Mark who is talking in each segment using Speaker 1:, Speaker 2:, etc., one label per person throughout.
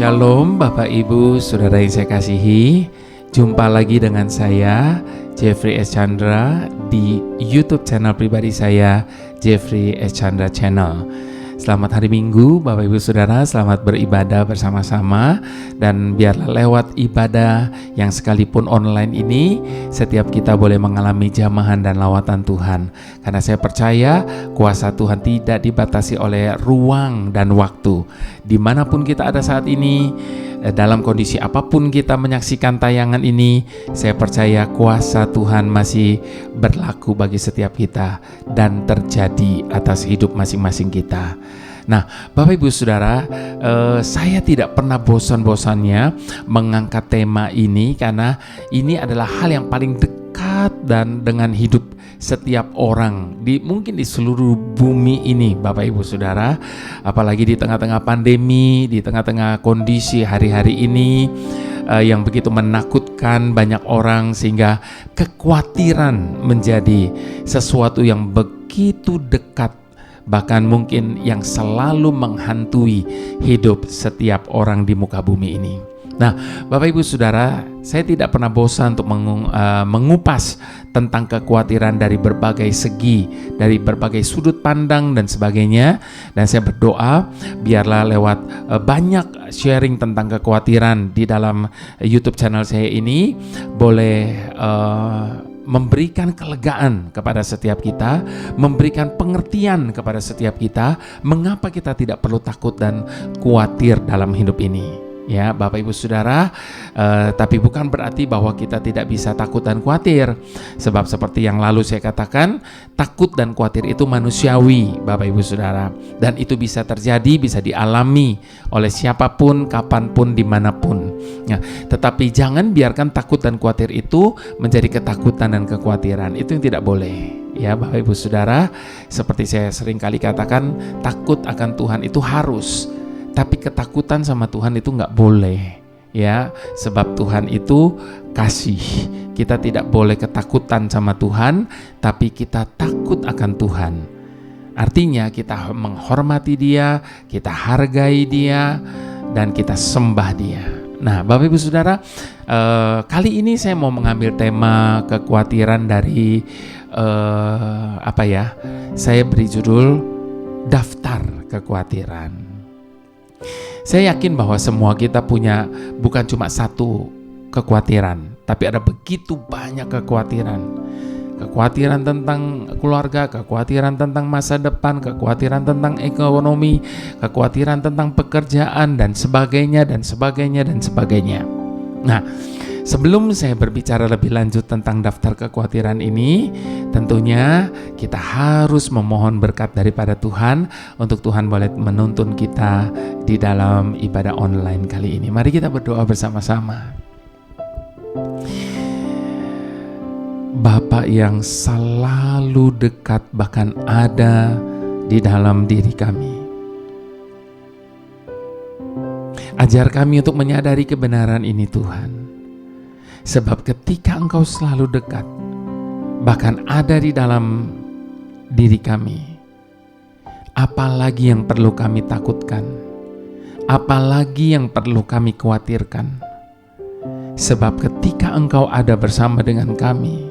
Speaker 1: Shalom Bapak Ibu Saudara yang saya kasihi. Jumpa lagi dengan saya Jeffrey S. Chandra di YouTube channel pribadi saya, Jeffrey S. Chandra Channel. Selamat hari Minggu Bapak Ibu Saudara, selamat beribadah bersama-sama. Dan biarlah lewat ibadah yang sekalipun online ini, setiap kita boleh mengalami jamahan dan lawatan Tuhan. Karena saya percaya kuasa Tuhan tidak dibatasi oleh ruang dan waktu. Dimanapun kita ada saat ini, dalam kondisi apapun kita menyaksikan tayangan ini, saya percaya kuasa Tuhan masih berlaku bagi setiap kita dan terjadi atas hidup masing-masing kita. Nah, Bapak Ibu Saudara, saya tidak pernah bosan-bosannya mengangkat tema ini karena ini adalah hal yang paling dekat dan dengan hidup setiap orang mungkin di seluruh bumi ini, Bapak Ibu Saudara. Apalagi di tengah-tengah pandemi, di tengah-tengah kondisi hari-hari ini yang begitu menakutkan banyak orang, sehingga kekhawatiran menjadi sesuatu yang begitu dekat, bahkan mungkin yang selalu menghantui hidup setiap orang di muka bumi ini. Nah, Bapak Ibu Saudara, saya tidak pernah bosan untuk mengupas tentang kekhawatiran dari berbagai segi, dari berbagai sudut pandang dan sebagainya. Dan saya berdoa biarlah lewat banyak sharing tentang kekhawatiran di dalam YouTube channel saya ini boleh memberikan kelegaan kepada setiap kita, memberikan pengertian kepada setiap kita, mengapa kita tidak perlu takut dan khawatir dalam hidup ini. Ya, Bapak Ibu Saudara, tapi bukan berarti bahwa kita tidak bisa takut dan khawatir. Sebab seperti yang lalu saya katakan, takut dan khawatir itu manusiawi, Bapak Ibu Saudara. Dan itu bisa terjadi, bisa dialami oleh siapapun, kapanpun, dimanapun. Ya, tetapi jangan biarkan takut dan khawatir itu menjadi ketakutan dan kekhawatiran. Itu yang tidak boleh. Ya, Bapak Ibu Saudara, seperti saya sering kali katakan, takut akan Tuhan itu harus. Tapi ketakutan sama Tuhan itu nggak boleh, ya, sebab Tuhan itu kasih. Kita tidak boleh ketakutan sama Tuhan, tapi kita takut akan Tuhan. Artinya kita menghormati Dia, kita hargai Dia, dan kita sembah Dia. Nah, Bapak Ibu Saudara, kali ini saya mau mengambil tema kekhawatiran dari saya beri judul daftar kekhawatiran. Saya yakin bahwa semua kita punya bukan cuma satu kekhawatiran, tapi ada begitu banyak kekhawatiran. Kekhawatiran tentang keluarga, kekhawatiran tentang masa depan, kekhawatiran tentang ekonomi, kekhawatiran tentang pekerjaan, dan sebagainya, dan sebagainya, dan sebagainya. Nah, sebelum saya berbicara lebih lanjut tentang daftar kekhawatiran ini, tentunya kita harus memohon berkat daripada Tuhan untuk Tuhan boleh menuntun kita di dalam ibadah online kali ini. Mari kita berdoa bersama-sama. Bapa yang selalu dekat, bahkan ada di dalam diri kami, ajar kami untuk menyadari kebenaran ini Tuhan. Sebab ketika Engkau selalu dekat, bahkan ada di dalam diri kami, apalagi yang perlu kami takutkan, apalagi yang perlu kami khawatirkan. Sebab ketika Engkau ada bersama dengan kami,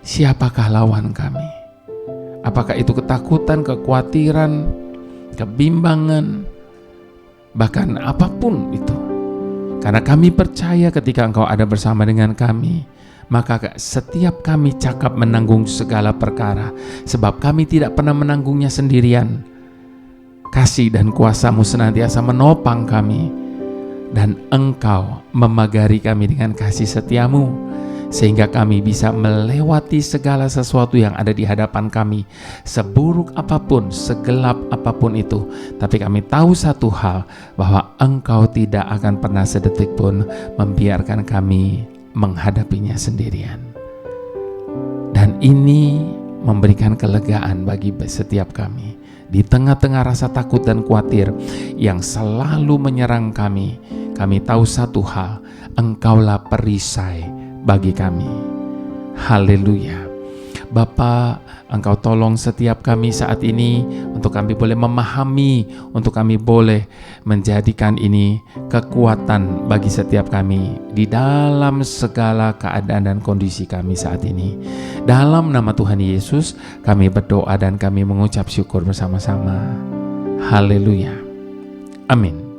Speaker 1: siapakah lawan kami? Apakah itu ketakutan, kekhawatiran, kebimbangan, bahkan apapun itu. Karena kami percaya ketika Engkau ada bersama dengan kami, maka setiap kami cakap menanggung segala perkara. Sebab kami tidak pernah menanggungnya sendirian. Kasih dan kuasa-Mu senantiasa menopang kami, dan Engkau memagari kami dengan kasih setia-Mu, sehingga kami bisa melewati segala sesuatu yang ada di hadapan kami, seburuk apapun, segelap apapun itu. Tapi kami tahu satu hal, bahwa Engkau tidak akan pernah sedetik pun membiarkan kami menghadapinya sendirian. Dan ini memberikan kelegaan bagi setiap kami. Di tengah-tengah rasa takut dan khawatir yang selalu menyerang kami, kami tahu satu hal, Engkaulah perisai bagi kami. Haleluya. Bapa, Engkau tolong setiap kami saat ini untuk kami boleh memahami, untuk kami boleh menjadikan ini kekuatan bagi setiap kami di dalam segala keadaan dan kondisi kami saat ini. Dalam nama Tuhan Yesus kami berdoa dan kami mengucap syukur bersama-sama. Haleluya. Amin.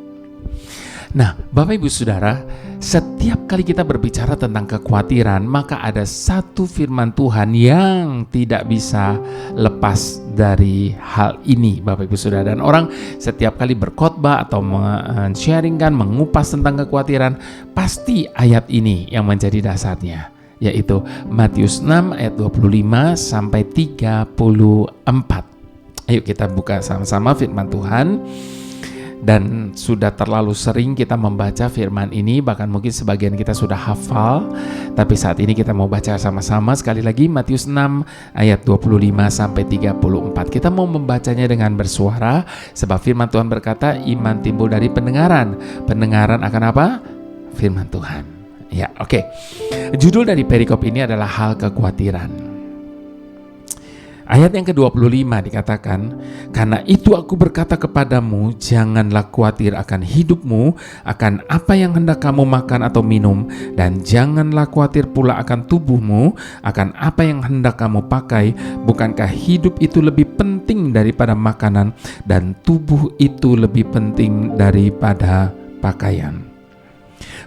Speaker 1: Nah, Bapak Ibu Saudara, setiap kali kita berbicara tentang kekhawatiran, maka ada satu firman Tuhan yang tidak bisa lepas dari hal ini, Bapak Ibu Saudara. Dan orang setiap kali berkhotbah atau men-sharingkan, mengupas tentang kekhawatiran, pasti ayat ini yang menjadi dasarnya, yaitu Matius 6 ayat 25 sampai 34. Ayo kita buka sama-sama firman Tuhan. Dan sudah terlalu sering kita membaca firman ini, bahkan mungkin sebagian kita sudah hafal, tapi saat ini kita mau baca sama-sama sekali lagi Matius 6 ayat 25 sampai 34. Kita mau membacanya dengan bersuara, sebab firman Tuhan berkata, iman timbul dari pendengaran. Pendengaran akan apa? Firman Tuhan. Ya, oke. Judul dari perikop ini adalah hal kekhawatiran. Ayat yang ke-25 dikatakan, karena itu aku berkata kepadamu, janganlah khawatir akan hidupmu, akan apa yang hendak kamu makan atau minum, dan janganlah khawatir pula akan tubuhmu, akan apa yang hendak kamu pakai. Bukankah hidup itu lebih penting daripada makanan, dan tubuh itu lebih penting daripada pakaian?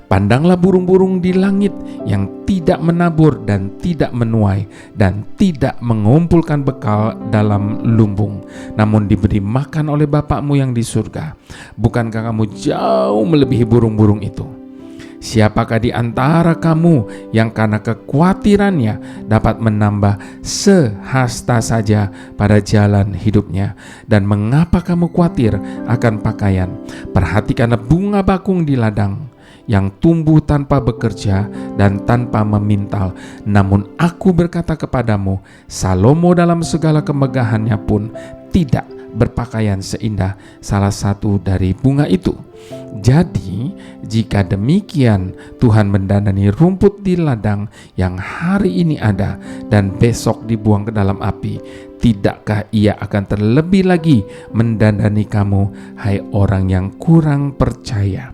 Speaker 1: Pandanglah burung-burung di langit yang tidak menabur dan tidak menuai dan tidak mengumpulkan bekal dalam lumbung, namun diberi makan oleh Bapakmu yang di surga. Bukankah kamu jauh melebihi burung-burung itu? Siapakah di antara kamu yang karena kekhawatirannya dapat menambah sehasta saja pada jalan hidupnya? Dan mengapa kamu khawatir akan pakaian? Perhatikanlah bunga bakung di ladang, yang tumbuh tanpa bekerja dan tanpa memintal. Namun aku berkata kepadamu, Salomo dalam segala kemegahannya pun tidak berpakaian seindah salah satu dari bunga itu. Jadi jika demikian Tuhan mendandani rumput di ladang yang hari ini ada dan besok dibuang ke dalam api, tidakkah ia akan terlebih lagi mendandani kamu, hai orang yang kurang percaya?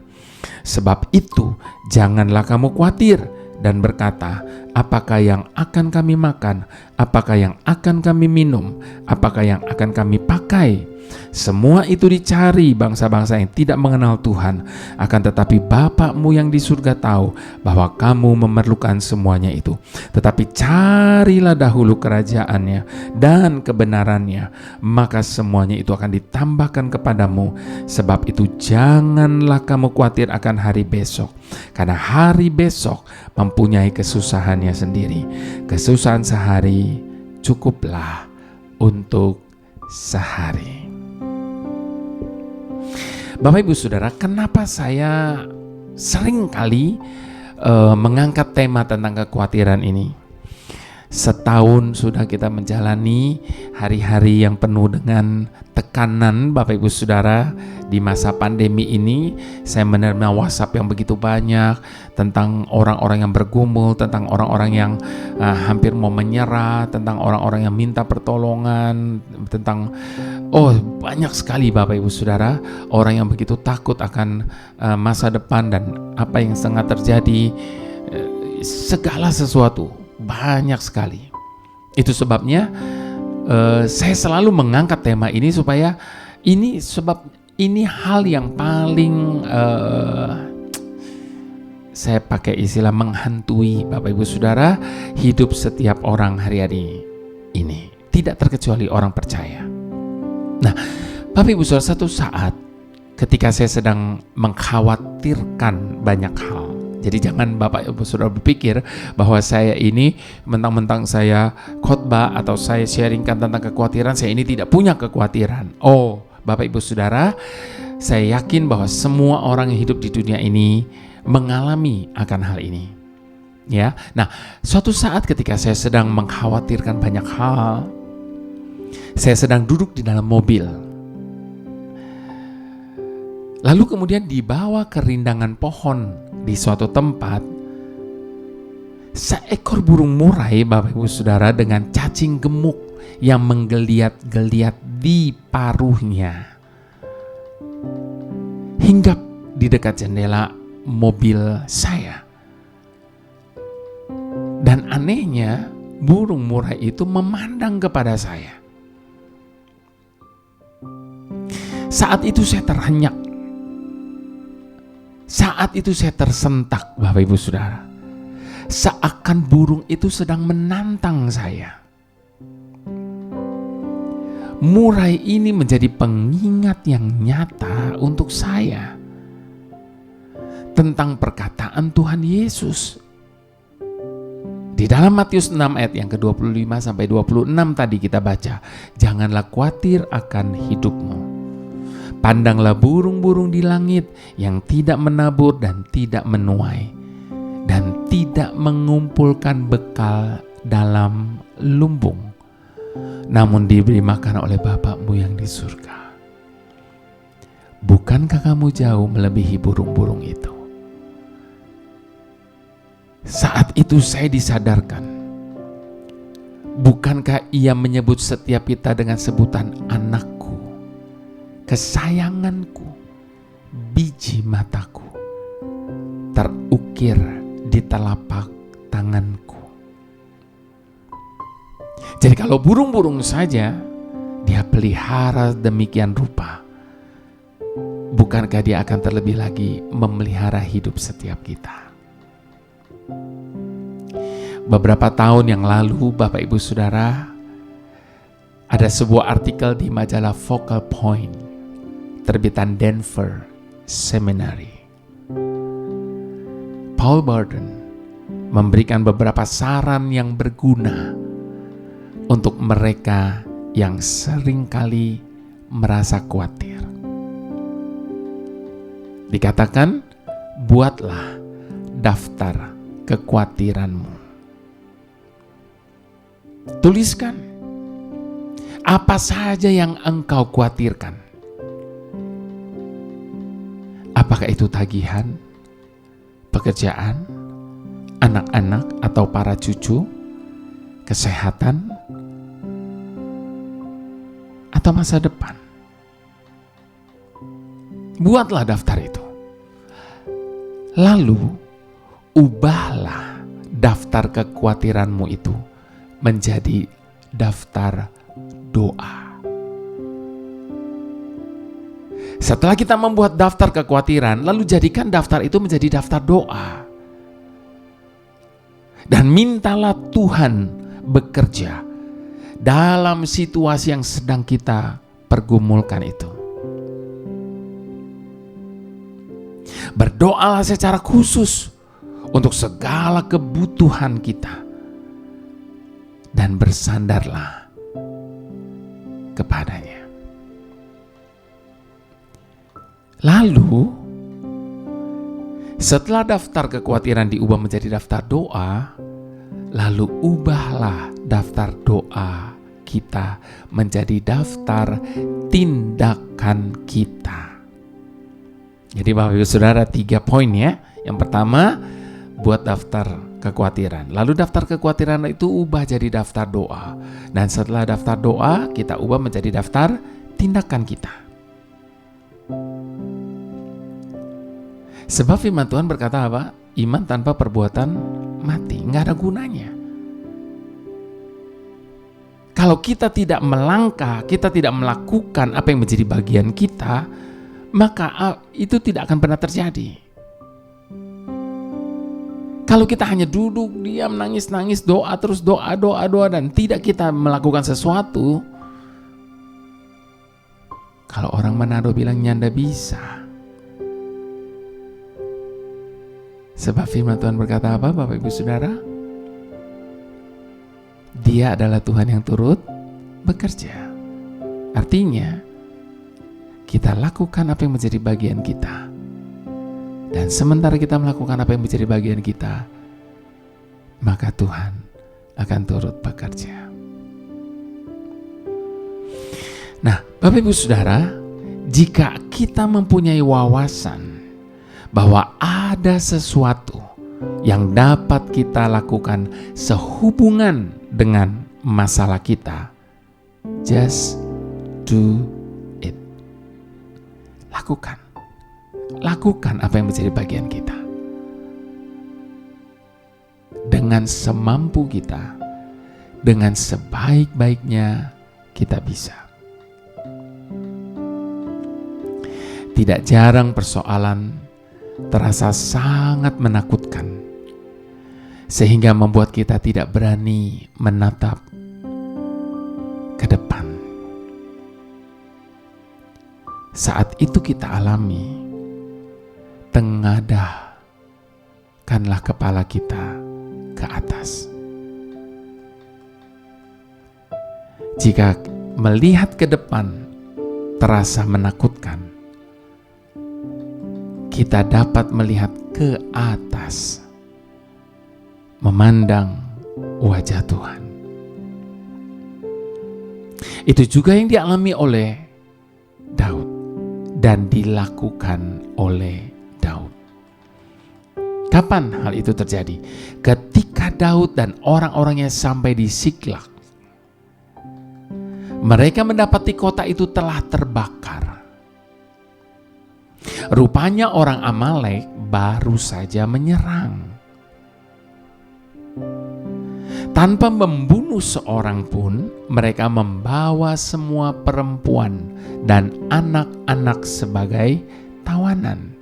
Speaker 1: Sebab itu janganlah kamu khawatir dan berkata, apakah yang akan kami makan, apakah yang akan kami minum, apakah yang akan kami pakai? Semua itu dicari bangsa-bangsa yang tidak mengenal Tuhan. Akan tetapi Bapakmu yang di surga tahu bahwa kamu memerlukan semuanya itu. Tetapi carilah dahulu kerajaannya dan kebenarannya, maka semuanya itu akan ditambahkan kepadamu. Sebab itu janganlah kamu khawatir akan hari besok, karena hari besok mempunyai kesusahannya sendiri. Kesusahan sehari cukuplah untuk sehari. Bapak Ibu Saudara, kenapa saya sering kali mengangkat tema tentang kekhawatiran ini? Setahun sudah kita menjalani hari-hari yang penuh dengan tekanan, Bapak Ibu Saudara. Di masa pandemi ini saya menerima WhatsApp yang begitu banyak tentang orang-orang yang bergumul, tentang orang-orang yang hampir mau menyerah, tentang orang-orang yang minta pertolongan, tentang banyak sekali Bapak Ibu Saudara, orang yang begitu takut akan masa depan dan apa yang sedang terjadi, segala sesuatu banyak sekali. Itu sebabnya saya selalu mengangkat tema ini supaya ini hal yang paling saya pakai istilah menghantui Bapak Ibu Saudara hidup setiap orang hari-hari ini, tidak terkecuali orang percaya. Nah, Bapak Ibu Saudara, satu saat ketika saya sedang mengkhawatirkan banyak hal. Jadi jangan Bapak Ibu Saudara berpikir bahwa saya ini mentang-mentang saya khotbah atau saya sharingkan tentang kekhawatiran, saya ini tidak punya kekhawatiran. Bapak Ibu Saudara, saya yakin bahwa semua orang yang hidup di dunia ini mengalami akan hal ini. Ya. Nah, suatu saat ketika saya sedang mengkhawatirkan banyak hal, saya sedang duduk di dalam mobil. Lalu kemudian dibawa ke rindangan pohon di suatu tempat, seekor burung murai, Bapak Ibu Saudara, dengan cacing gemuk yang menggeliat-geliat di paruhnya, hinggap di dekat jendela mobil saya. Dan anehnya, burung murai itu memandang kepada saya. Saat itu saya terhenyak. Saat itu saya tersentak, Bapak Ibu Saudara. Seakan burung itu sedang menantang saya. Murai ini menjadi pengingat yang nyata untuk saya tentang perkataan Tuhan Yesus. Di dalam Matius 6 ayat yang ke-25 sampai 26 tadi kita baca, janganlah khawatir akan hidupmu. Pandanglah burung-burung di langit yang tidak menabur dan tidak menuai, dan tidak mengumpulkan bekal dalam lumbung, namun diberi makan oleh Bapakmu yang di surga. Bukankah kamu jauh melebihi burung-burung itu? Saat itu saya disadarkan, bukankah Ia menyebut setiap kita dengan sebutan anakku, kesayanganku, biji mataku, terukir di telapak tanganku. Jadi kalau burung-burung saja Dia pelihara demikian rupa, bukankah Dia akan terlebih lagi memelihara hidup setiap kita? Beberapa tahun yang lalu, Bapak Ibu Saudara, ada sebuah artikel di majalah Focal Point, terbitan Denver Seminary. Paul Barton memberikan beberapa saran yang berguna untuk mereka yang seringkali merasa khawatir. Dikatakan, buatlah daftar kekhawatiranmu. Tuliskan apa saja yang engkau khawatirkan. Apakah itu tagihan, pekerjaan, anak-anak atau para cucu, kesehatan, atau masa depan? Buatlah daftar itu. Lalu ubahlah daftar kekhawatiranmu itu menjadi daftar doa. Setelah kita membuat daftar kekhawatiran, lalu jadikan daftar itu menjadi daftar doa. Dan mintalah Tuhan bekerja dalam situasi yang sedang kita pergumulkan itu. Berdoalah secara khusus untuk segala kebutuhan kita. Dan bersandarlah kepadanya. Lalu, setelah daftar kekhawatiran diubah menjadi daftar doa, lalu ubahlah daftar doa kita menjadi daftar tindakan kita. Jadi Bapak Ibu Saudara, 3 poin ya. Yang pertama, buat daftar kekhawatiran. Lalu daftar kekhawatiran itu ubah jadi daftar doa. Dan setelah daftar doa, kita ubah menjadi daftar tindakan kita. Sebab firman Tuhan berkata apa? Iman tanpa perbuatan mati, nggak ada gunanya. Kalau kita tidak melangkah, kita tidak melakukan apa yang menjadi bagian kita, maka itu tidak akan pernah terjadi. Kalau kita hanya duduk, diam, nangis, doa terus, doa, dan tidak kita melakukan sesuatu, kalau orang Manado bilang nyanda bisa. Sebab firman Tuhan berkata apa, Bapak Ibu Saudara? Dia adalah Tuhan yang turut bekerja. Artinya, kita lakukan apa yang menjadi bagian kita. Dan sementara kita melakukan apa yang menjadi bagian kita, maka Tuhan akan turut bekerja. Nah, Bapak Ibu Saudara, jika kita mempunyai wawasan bahwa ada sesuatu yang dapat kita lakukan sehubungan dengan masalah kita, just do it. Lakukan apa yang menjadi bagian kita. Dengan semampu kita, dengan sebaik-baiknya kita bisa. Tidak jarang persoalan terasa sangat menakutkan, sehingga membuat kita tidak berani menatap ke depan. Saat itu kita alami, tengadahkanlah kepala kita ke atas. Jika melihat ke depan terasa menakutkan, kita dapat melihat ke atas, memandang wajah Tuhan. Itu juga yang dialami oleh Daud dan dilakukan oleh Daud. Kapan hal itu terjadi? Ketika Daud dan orang-orangnya sampai di Siklag. Mereka mendapati kota itu telah terbakar. Rupanya orang Amalek baru saja menyerang. Tanpa membunuh seorang pun, mereka membawa semua perempuan dan anak-anak sebagai tawanan.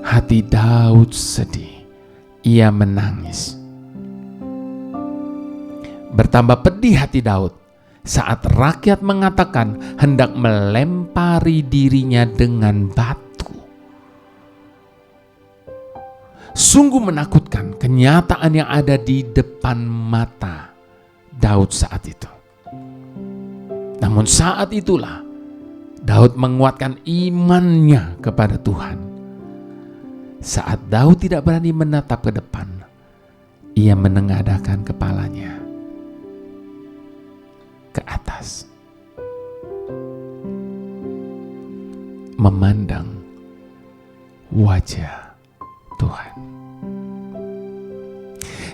Speaker 1: Hati Daud sedih, ia menangis. Bertambah pedih hati Daud saat rakyat mengatakan hendak melempari dirinya dengan batu. Sungguh menakutkan kenyataan yang ada di depan mata Daud saat itu. Namun saat itulah Daud menguatkan imannya kepada Tuhan. Saat Daud tidak berani menatap ke depan, ia menengadahkan kepalanya ke atas, memandang wajah Tuhan.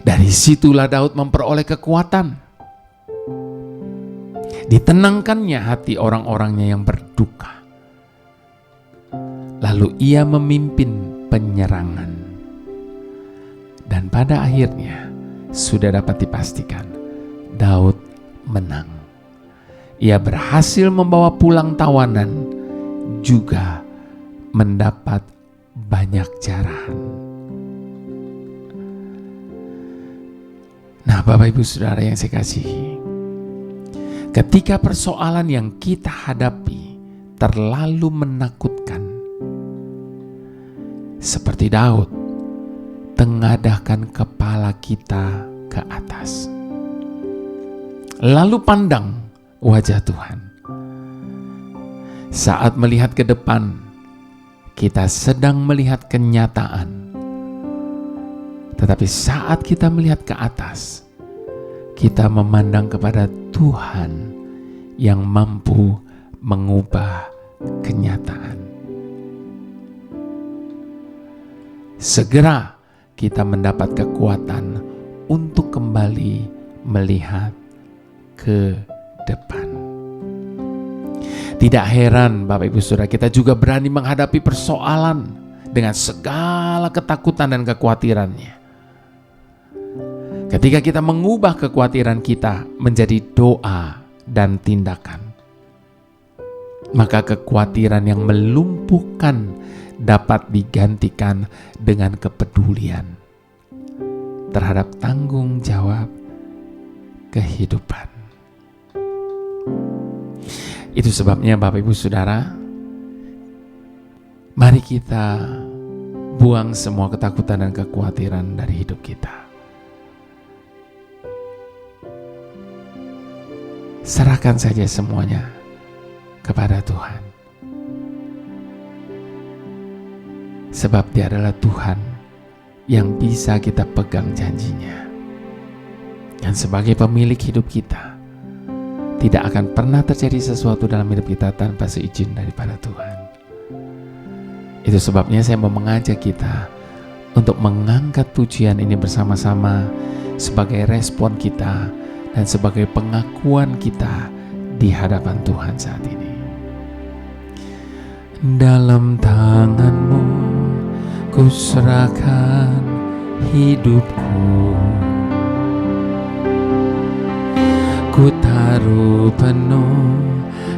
Speaker 1: Dari situlah Daud memperoleh kekuatan. Ditenangkannya hati orang-orangnya yang berduka. Lalu ia memimpin penyerangan. Dan pada akhirnya sudah dapat dipastikan Daud menang. Ia berhasil membawa pulang tawanan, juga mendapat banyak jarahan. Nah, Bapak Ibu Saudara yang saya kasihi, ketika persoalan yang kita hadapi terlalu menakutkan, seperti Daud, tengadahkan kepala kita ke atas. Lalu pandang wajah Tuhan. Saat melihat ke depan, kita sedang melihat kenyataan. Tetapi saat kita melihat ke atas, kita memandang kepada Tuhan yang mampu mengubah kenyataan. Segera kita mendapat kekuatan untuk kembali melihat ke depan. Tidak heran Bapak Ibu Saudara, kita juga berani menghadapi persoalan dengan segala ketakutan dan kekhawatirannya. Ketika kita mengubah kekhawatiran kita menjadi doa dan tindakan, maka kekhawatiran yang melumpuhkan dapat digantikan dengan kepedulian terhadap tanggung jawab kehidupan. Itu sebabnya Bapak Ibu Saudara, mari kita buang semua ketakutan dan kekhawatiran dari hidup kita. Serahkan saja semuanya kepada Tuhan. Sebab Dia adalah Tuhan yang bisa kita pegang janjinya. Dan sebagai pemilik hidup kita, tidak akan pernah terjadi sesuatu dalam hidup kita tanpa seizin daripada Tuhan. Itu sebabnya saya mau mengajak kita untuk mengangkat pujian ini bersama-sama sebagai respon kita dan sebagai pengakuan kita di hadapan Tuhan saat ini. Dalam tangan-Mu ku serahkan hidupku, ku taruh penuh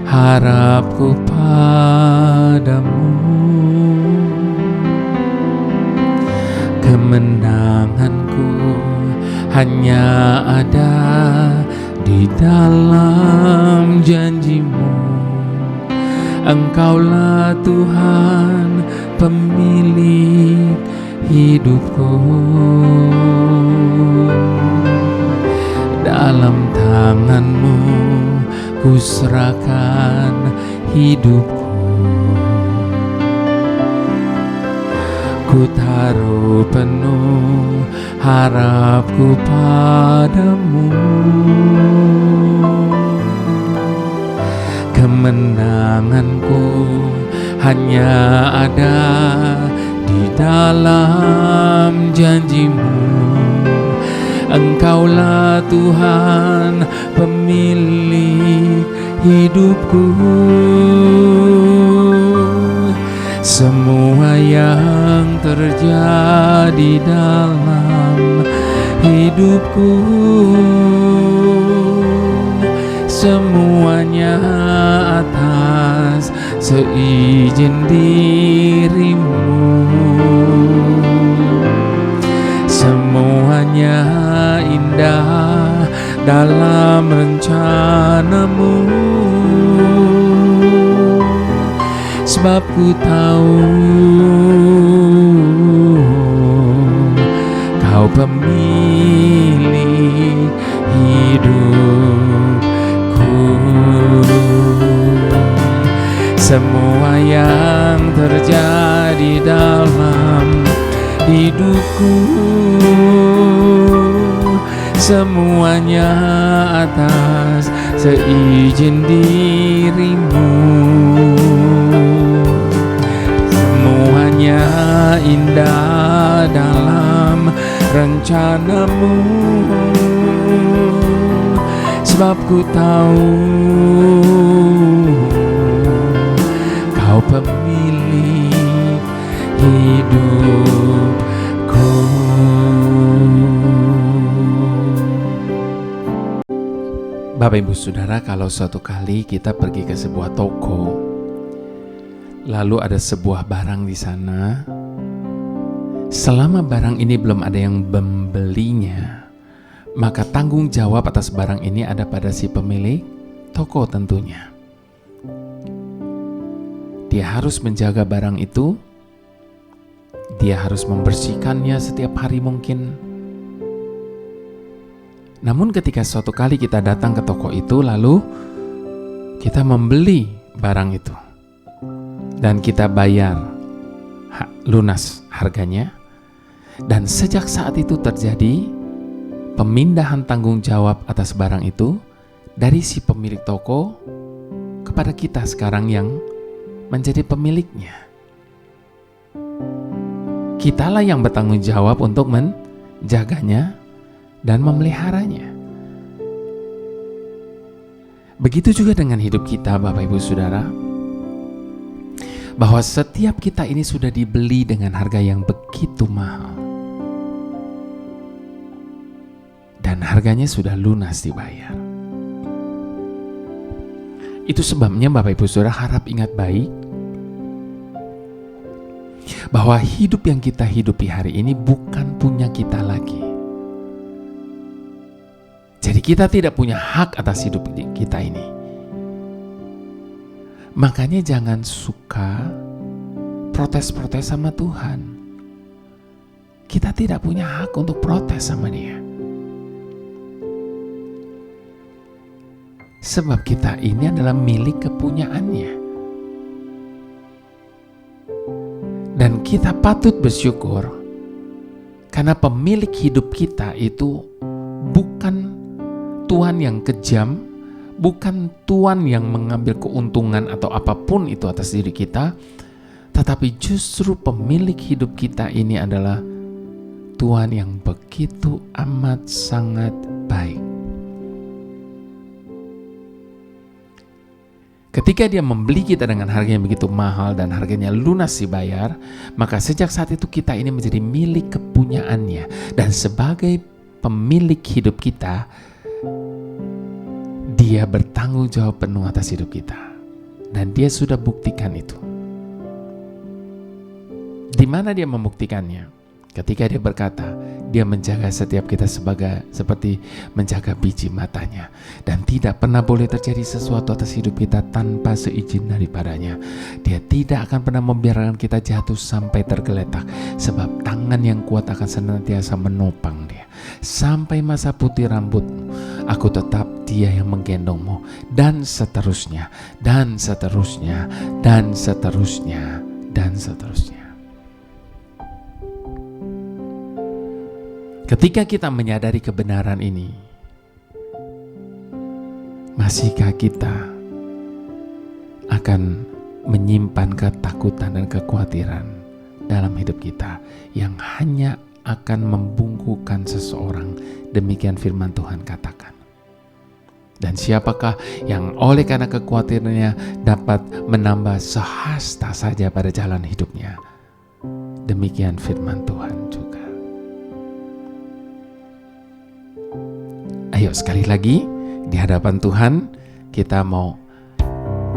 Speaker 1: harapku padamu. Kemenanganku hanya ada di dalam janji-Mu. Engkaulah Tuhan pemilik hidupku. Dalam tangan-Mu ku serahkan hidupku, ku taruh penuh harapku padamu. Kemenanganku hanya ada di dalam janji-Mu. Engkaulah Tuhan pemilik hidupku. Semua yang terjadi dalam hidupku, semuanya atas seizin diri-Mu. Semuanya indah dalam rencana-Mu, sebab ku tahu Kau pemilik hidupku. Semua yang terjadi dalam hidupku, semuanya atas seizin diri-Mu. Semuanya indah dalam rencana-Mu, sebab ku tahu Kau pemilik hidupku. Bapak Ibu Saudara, kalau suatu kali kita pergi ke sebuah toko, lalu ada sebuah barang di sana, selama barang ini belum ada yang membelinya, maka tanggung jawab atas barang ini ada pada si pemilik toko tentunya. Dia harus menjaga barang itu, dia harus membersihkannya setiap hari mungkin. Namun ketika suatu kali kita datang ke toko itu, lalu kita membeli barang itu dan kita bayar lunas harganya, dan sejak saat itu terjadi pemindahan tanggung jawab atas barang itu dari si pemilik toko kepada kita sekarang yang menjadi pemiliknya. Kitalah yang bertanggung jawab untuk menjaganya dan memeliharanya. Begitu juga dengan hidup kita, Bapak Ibu Saudara, bahwa setiap kita ini sudah dibeli dengan harga yang begitu mahal, dan harganya sudah lunas dibayar. Itu sebabnya Bapak Ibu Saudara harap ingat baik bahwa hidup yang kita hidupi hari ini bukan punya kita lagi. Jadi kita tidak punya hak atas hidup kita ini. Makanya jangan suka protes-protes sama Tuhan. Kita tidak punya hak untuk protes sama Dia. Sebab kita ini adalah milik kepunyaannya. Dan kita patut bersyukur karena pemilik hidup kita itu bukan Tuhan yang kejam, bukan Tuhan yang mengambil keuntungan atau apapun itu atas diri kita, tetapi justru pemilik hidup kita ini adalah Tuhan yang begitu amat sangat baik. Ketika dia membeli kita dengan harga yang begitu mahal dan harganya lunas dibayar, maka sejak saat itu kita ini menjadi milik kepunyaannya. Dan sebagai pemilik hidup kita, dia bertanggung jawab penuh atas hidup kita. Dan dia sudah buktikan itu. Di mana dia membuktikannya? Ketika dia berkata, dia menjaga setiap kita seperti menjaga biji matanya. Dan tidak pernah boleh terjadi sesuatu atas hidup kita tanpa seizin daripadanya. Dia tidak akan pernah membiarkan kita jatuh sampai tergeletak. Sebab tangan yang kuat akan senantiasa menopang dia. Sampai masa putih rambutmu, aku tetap dia yang menggendongmu. Dan seterusnya, dan seterusnya, dan seterusnya, dan seterusnya. Ketika kita menyadari kebenaran ini, masihkah kita akan menyimpan ketakutan dan kekhawatiran dalam hidup kita yang hanya akan membungkukkan seseorang? Demikian firman Tuhan katakan. Dan siapakah yang oleh karena kekhawatirannya dapat menambah sehasta saja pada jalan hidupnya? Demikian firman Tuhan juga. Ayo sekali lagi di hadapan Tuhan kita mau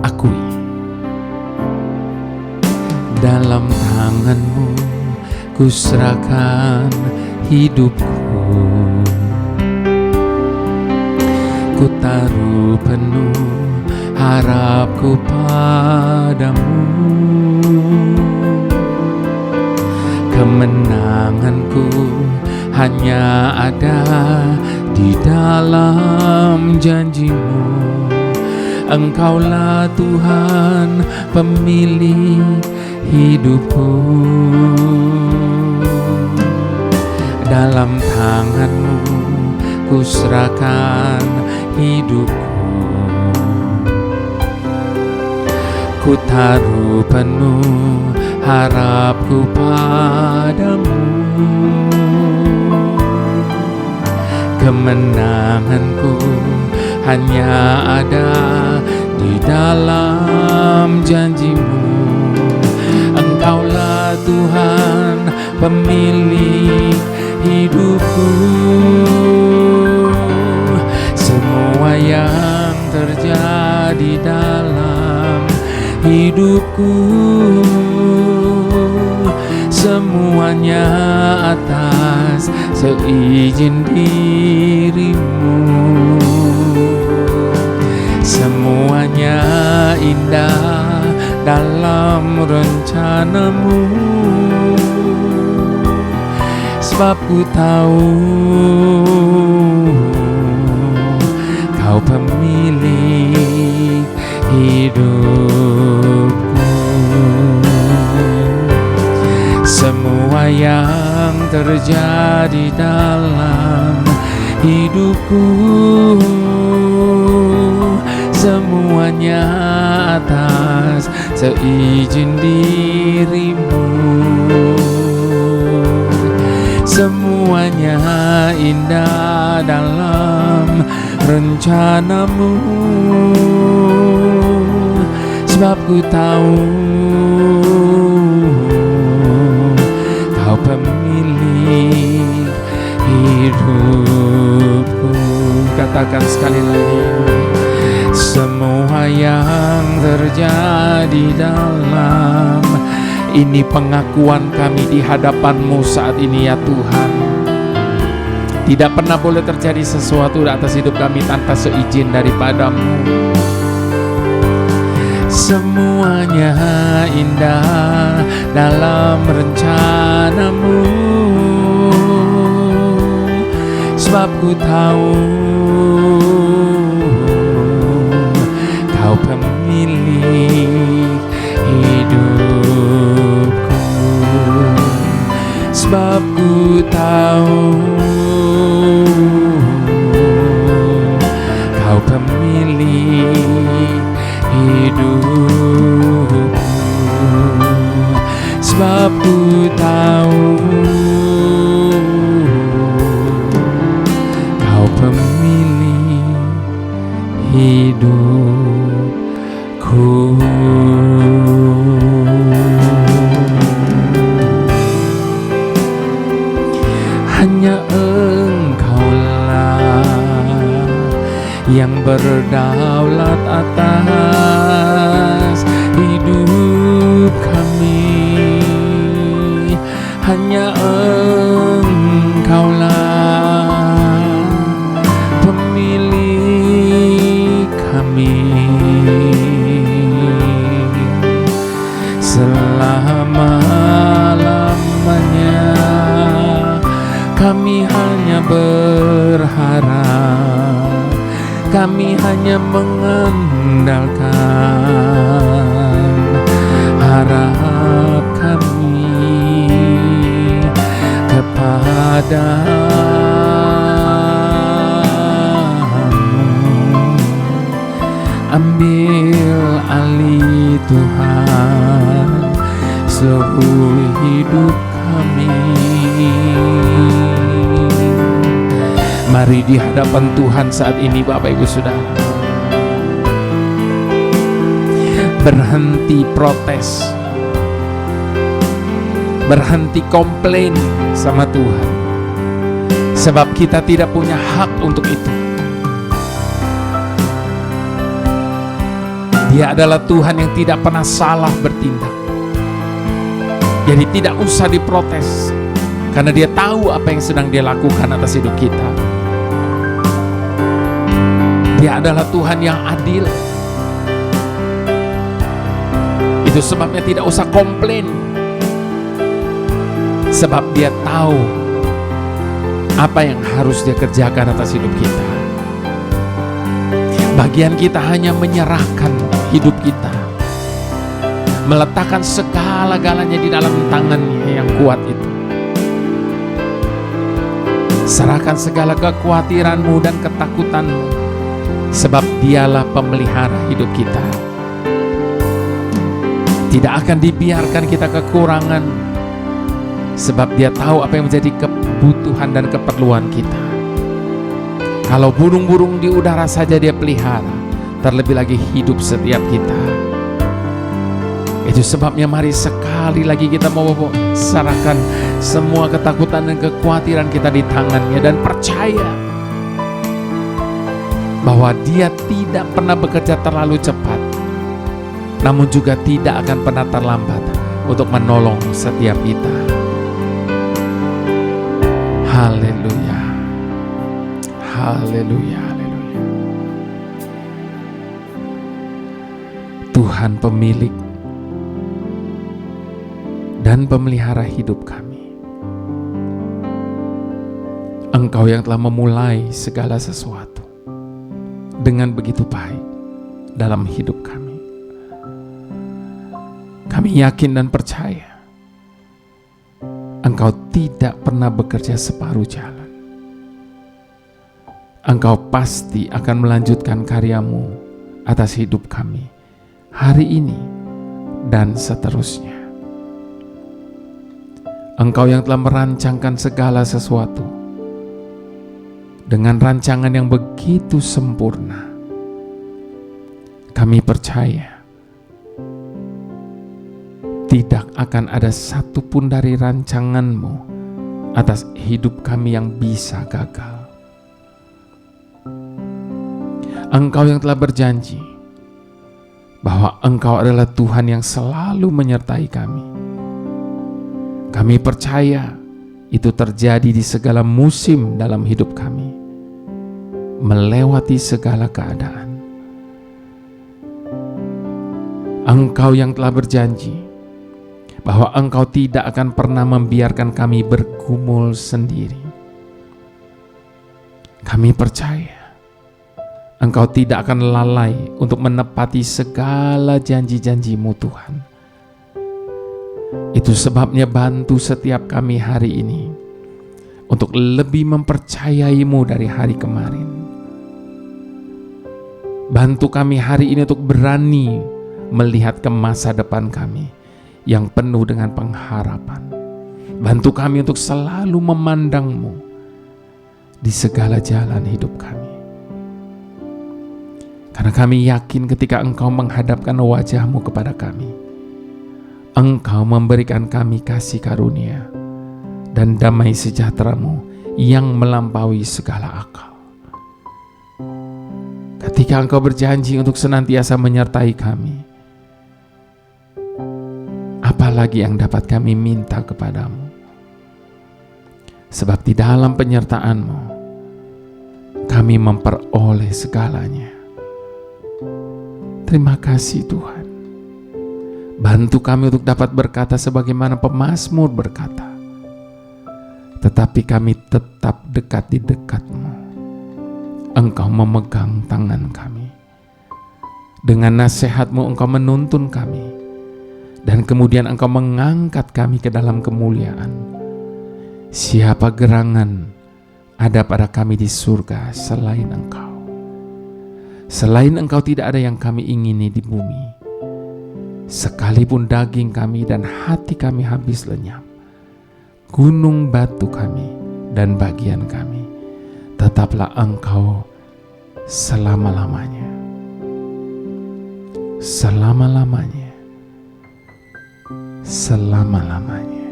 Speaker 1: akui. Dalam tangan-Mu ku serahkan hidupku, ku taruh penuh harapku padamu. Kemenanganku hanya ada di dalam janji-Mu. Engkaulah Tuhan pemilik hidupku. Dalam tangan-Mu ku serahkan hidupku, ku taruh penuh harapku padamu. Kemenanganku hanya ada di dalam janji-Mu. Engkaulah Tuhan pemilik hidupku. Semua yang terjadi dalam hidupku, semuanya atas seizin diri-Mu. Semuanya indah dalam rencana-Mu. Sebab ku tahu Kau pemilik hidupku. Semua yang terjadi dalam hidupku, semuanya atas seizin diri-Mu. Semuanya indah dalam rencana-Mu. Sebab ku tahu Kau pemilik hidupku. Katakan sekali lagi. Semua yang terjadi dalam, ini pengakuan kami di hadapan-Mu saat ini ya Tuhan. Tidak pernah boleh terjadi sesuatu atas hidup kami tanpa seizin daripada-Mu. Semuanya indah dalam rencana-Mu. Sebab ku tahu Kau pemilik hidupku. Sebab ku tahu Kau pemilik hidupku. Sebab ku tahu Kau pemilik hidupku. hanya Engkaulah yang berdaulat atas hidup kami. Hanya Engkaulah pemilik kami. Selama-lamanya kami hanya berharap, kami hanya mengandalkan harap kami kepadamu. Ambil alih Tuhan seluruh hidup kami. Mari di hadapan Tuhan saat ini Bapak Ibu Saudara, berhenti protes, berhenti komplain sama Tuhan, sebab kita tidak punya hak untuk itu. Dia adalah Tuhan yang tidak pernah salah bertindak. Jadi tidak usah diprotes, karena Dia tahu apa yang sedang Dia lakukan atas hidup kita. Dia adalah Tuhan yang adil. Itu sebabnya tidak usah komplain, sebab Dia tahu apa yang harus Dia kerjakan atas hidup kita. Bagian kita hanya menyerahkan hidup kita, meletakkan segala-galanya di dalam tangan-Nya yang kuat itu. Serahkan segala kekhawatiranmu dan ketakutanmu, sebab Dialah pemelihara hidup kita. Tidak akan dibiarkan kita kekurangan, sebab Dia tahu apa yang menjadi kebutuhan dan keperluan kita. Kalau burung-burung di udara saja Dia pelihara, terlebih lagi hidup setiap kita. Itu sebabnya mari sekali lagi kita mau serahkan semua ketakutan dan kekhawatiran kita di tangan-Nya, dan percaya bahwa Dia tidak pernah bekerja terlalu cepat, namun juga tidak akan pernah terlambat untuk menolong setiap kita. Haleluya, haleluya, haleluya. Tuhan pemilik dan pemelihara hidup kami. Engkau yang telah memulai segala sesuatu dengan begitu baik dalam hidup kami. Kami yakin dan percaya Engkau tidak pernah bekerja separuh jalan. Engkau pasti akan melanjutkan karya-Mu atas hidup kami hari ini dan seterusnya. Engkau yang telah merancangkan segala sesuatu dengan rancangan yang begitu sempurna. Kami percaya tidak akan ada satupun dari rancangan-Mu atas hidup kami yang bisa gagal. Engkau yang telah berjanji bahwa Engkau adalah Tuhan yang selalu menyertai kami. Kami percaya itu terjadi di segala musim dalam hidup kami, melewati segala keadaan. Engkau yang telah berjanji bahwa Engkau tidak akan pernah membiarkan kami bergumul sendiri. Kami percaya Engkau tidak akan lalai untuk menepati segala janji-janji-Mu, Tuhan. Itu sebabnya bantu setiap kami hari ini untuk lebih mempercayai-Mu dari hari kemarin. Bantu kami hari ini untuk berani melihat ke masa depan kami yang penuh dengan pengharapan. Bantu kami untuk selalu memandang-Mu di segala jalan hidup kami. Karena kami yakin ketika Engkau menghadapkan wajah-Mu kepada kami, Engkau memberikan kami kasih karunia dan damai sejahtera-Mu yang melampaui segala akal. Ketika Engkau berjanji untuk senantiasa menyertai kami, apalagi yang dapat kami minta kepadamu? Sebab di dalam penyertaan-Mu kami memperoleh segalanya. Terima kasih Tuhan. Bantu kami untuk dapat berkata sebagaimana pemazmur berkata, tetapi kami tetap dekat di dekat-Mu. Engkau memegang tangan kami. Dengan nasihat-Mu Engkau menuntun kami. Dan kemudian Engkau mengangkat kami ke dalam kemuliaan. Siapa gerangan ada pada kami di surga selain Engkau? Selain Engkau tidak ada yang kami ingini di bumi. Sekalipun daging kami dan hati kami habis lenyap, gunung batu kami dan bagian kami, tetaplah Engkau selama-lamanya. Selama-lamanya. Selama-lamanya.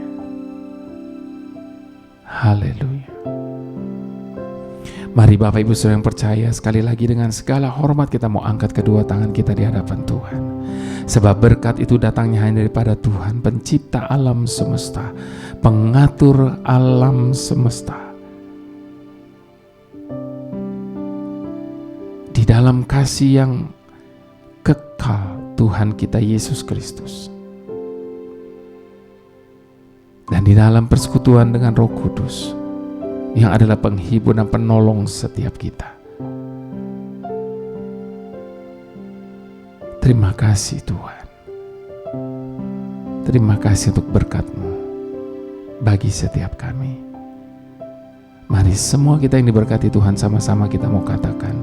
Speaker 1: Haleluya. Mari Bapak Ibu Saudara yang percaya, sekali lagi dengan segala hormat kita mau angkat kedua tangan kita di hadapan Tuhan. Sebab berkat itu datangnya hanya daripada Tuhan, pencipta alam semesta, pengatur alam semesta. Di dalam kasih yang kekal Tuhan kita Yesus Kristus. Dan di dalam persekutuan dengan Roh Kudus, yang adalah penghibur dan penolong setiap kita. Terima kasih Tuhan. Terima kasih untuk berkat-Mu bagi setiap kami. Mari semua kita yang diberkati Tuhan, sama-sama kita mau katakan,